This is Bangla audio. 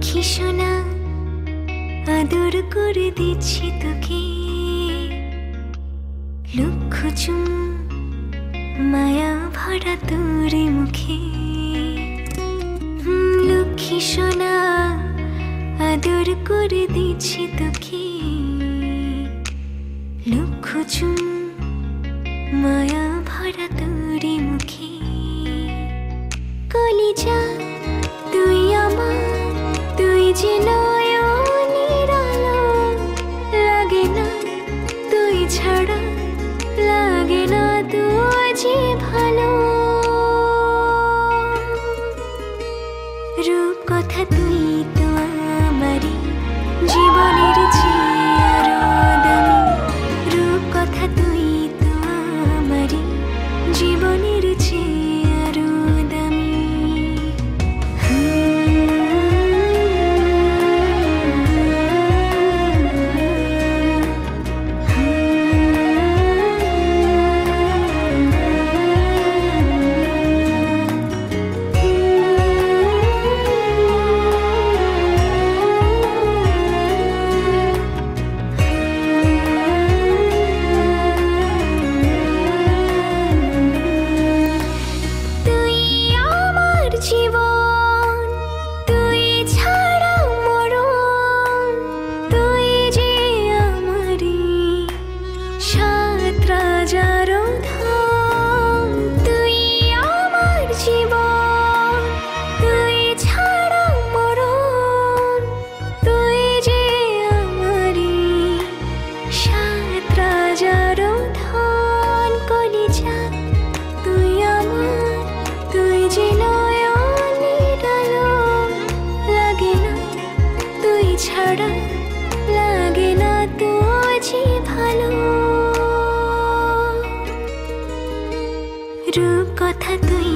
লক্ষ্মী সোনা আদর করে দিচ্ছি তোকে, লক্ষ চুম মায়া ভরা তোর মুখে। লক্ষ্মী সোনা আদর করে দিচ্ছি তোকে, লক্ষ চুম মায়া ভরা তোর মুখে। কলিজা তুই আমার, তুই যে নয়নের আলো, লাগে না তুই ছাড়া, লাগে না তুই যে ভালো। রূপ কথা তুই তো আমারই জীবনের চেয়ে আরো দামি, রূপ কথা তুই তো আমারই জীবনের চেয়ে আরো দামি। ছাড়া লাগে না তুই যে ভালো। রূপ কথা তুই